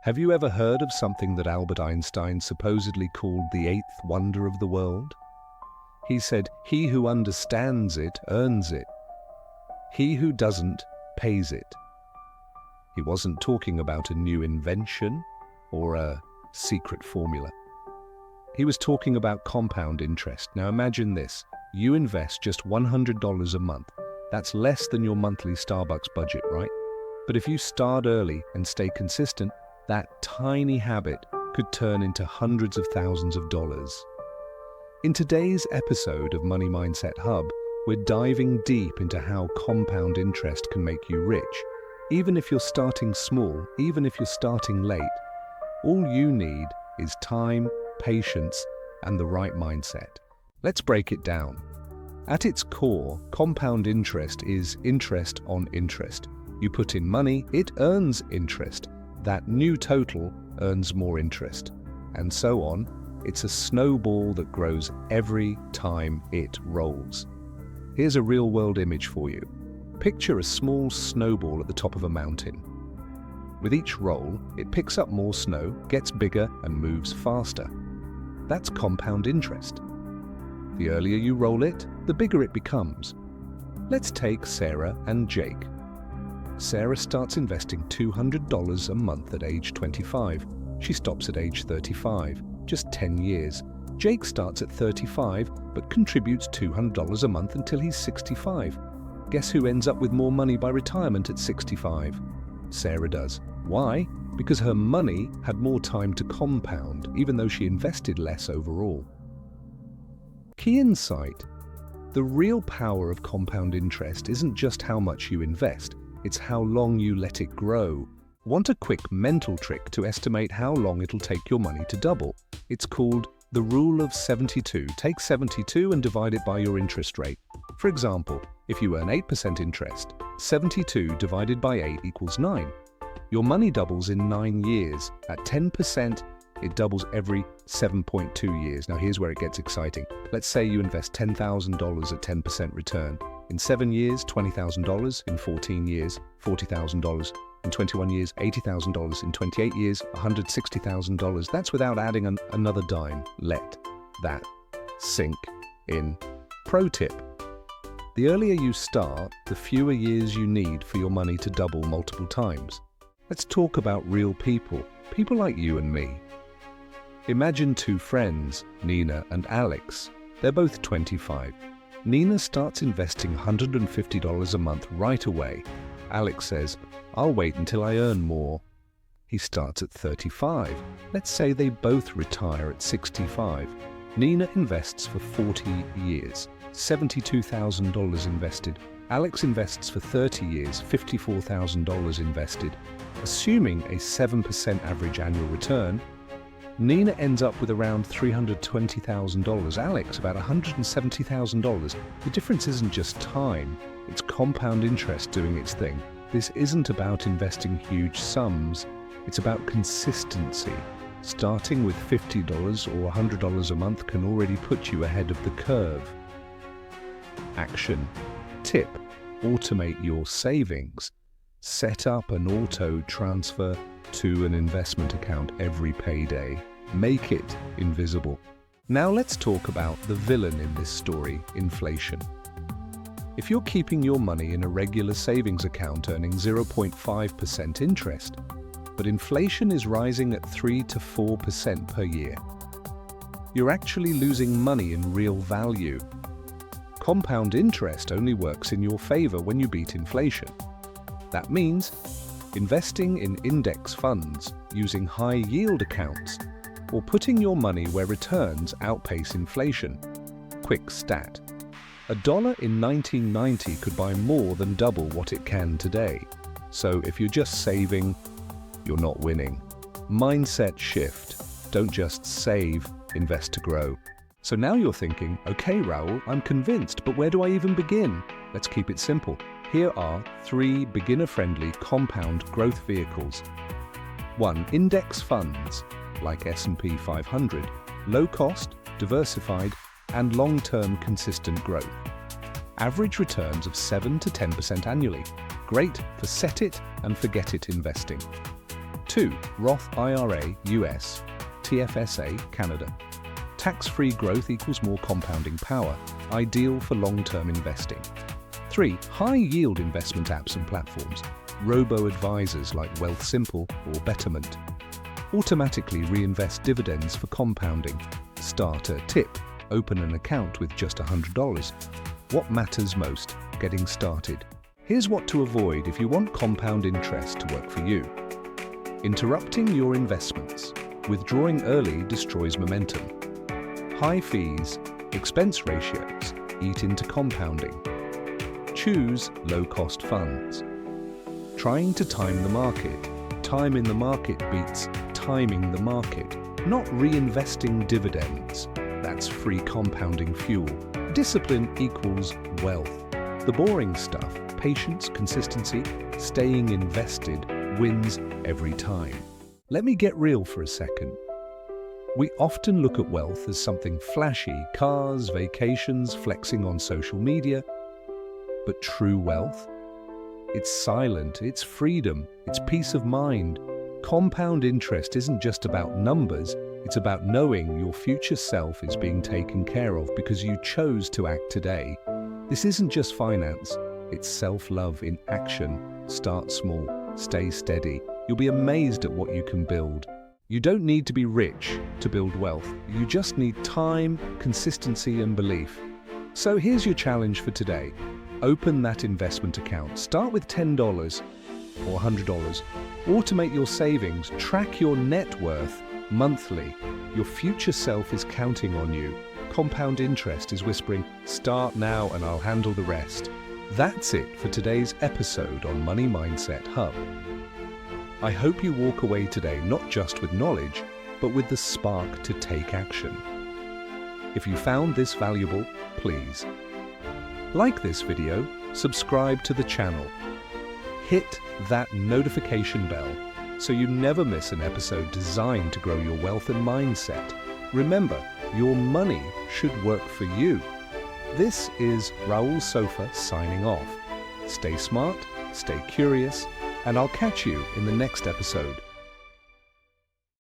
Have you ever heard of something that Albert Einstein supposedly called the eighth wonder of the world? He said, "He who understands it earns it. He who doesn't pays it." He wasn't talking about a new invention or a secret formula. He was talking about compound interest. Now imagine this. You invest just $100 a month. That's less than your monthly Starbucks budget, right? But if you start early and stay consistent, that tiny habit could turn into hundreds of thousands of dollars. In today's episode of Money Mindset Hub, we're diving deep into how compound interest can make you rich. Even if you're starting small, even if you're starting late, all you need is time, patience, and the right mindset. Let's break it down. At its core, compound interest is interest on interest. You put in money, it earns interest. That new total earns more interest. And so on. It's a snowball that grows every time it rolls. Here's a real-world image for you. Picture a small snowball at the top of a mountain. With each roll, it picks up more snow, gets bigger, and moves faster. That's compound interest. The earlier you roll it, the bigger it becomes. Let's take Sarah and Jake. Sarah starts investing $200 a month at age 25. She stops at age 35, just 10 years. Jake starts at 35, but contributes $200 a month until he's 65. Guess who ends up with more money by retirement at 65? Sarah does. Why? Because her money had more time to compound, even though she invested less overall. Key insight: the real power of compound interest isn't just how much you invest, it's how long you let it grow. Want a quick mental trick to estimate how long it'll take your money to double? It's called the rule of 72. Take 72 and divide it by your interest rate. For example, if you earn 8% interest, 72 divided by 8 equals 9. Your money doubles in 9 years. At 10%, it doubles every 7.2 years. Now here's where it gets exciting. Let's say you invest $10,000 at 10% return. In 7 years, $20,000. In 14 years, $40,000. In 21 years, $80,000. In 28 years, $160,000. That's without adding another dime. Let that sink in. Pro tip: the earlier you start, the fewer years you need for your money to double multiple times. Let's talk about real people, people like you and me. Imagine two friends, Nina and Alex. They're both 25. Nina starts investing $150 a month right away. Alex says, "I'll wait until I earn more." He starts at 35. Let's say they both retire at 65. Nina invests for 40 years, $72,000 invested. Alex invests for 30 years, $54,000 invested. Assuming a 7% average annual return, Nina ends up with around $320,000, Alex about $170,000. The difference isn't just time, it's compound interest doing its thing. This isn't about investing huge sums, it's about consistency. Starting with $50 or $100 a month can already put you ahead of the curve. Action. Tip: automate your savings. Set up an auto transfer to an investment account every payday. Make it invisible. Now let's talk about the villain in this story, inflation. If you're keeping your money in a regular savings account earning 0.5% interest, but inflation is rising at 3 to 4% per year, you're actually losing money in real value. Compound interest only works in your favor when you beat inflation. That means investing in index funds, using high-yield accounts, or putting your money where returns outpace inflation. Quick stat: $1 in 1990 could buy more than double what it can today. So if you're just saving, you're not winning. Mindset shift. Don't just save, invest to grow. So now you're thinking, okay, Raul, I'm convinced, but where do I even begin? Let's keep it simple. Here are 3 beginner-friendly compound growth vehicles. 1. Index funds, like S&P 500. Low cost, diversified, and long-term consistent growth. Average returns of 7 to 10% annually. Great for set it and forget it investing. 2. Roth IRA US, TFSA Canada. Tax-free growth equals more compounding power, ideal for long-term investing. 3. High-yield investment apps and platforms, robo-advisors like Wealthsimple or Betterment. Automatically reinvest dividends for compounding. Starter tip: open an account with just $100. What matters most? Getting started. Here's what to avoid if you want compound interest to work for you. Interrupting your investments. Withdrawing early destroys momentum. High fees, expense ratios eat into compounding. Choose low-cost funds. Trying to time the market. Time in the market beats timing the market, not reinvesting dividends. That's free compounding fuel. Discipline equals wealth. The boring stuff, patience, consistency, staying invested, wins every time. Let me get real for a second. We often look at wealth as something flashy, cars, vacations, flexing on social media. But true wealth? It's silent, it's freedom, it's peace of mind. Compound interest isn't just about numbers, it's about knowing your future self is being taken care of because you chose to act today. This isn't just finance, it's self-love in action. Start small, stay steady. You'll be amazed at what you can build. You don't need to be rich to build wealth. You just need time, consistency, and belief. So here's your challenge for today. Open that investment account. Start with $10 or $100. Automate your savings. Track your net worth monthly. Your future self is counting on you. Compound interest is whispering, "Start now and I'll handle the rest." That's it for today's episode on Money Mindset Hub. I hope you walk away today not just with knowledge, but with the spark to take action. If you found this valuable, please like this video, subscribe to the channel, hit that notification bell so you never miss an episode designed to grow your wealth and mindset. Remember, your money should work for you. This is Raul Sofa signing off. Stay smart, stay curious, and I'll catch you in the next episode.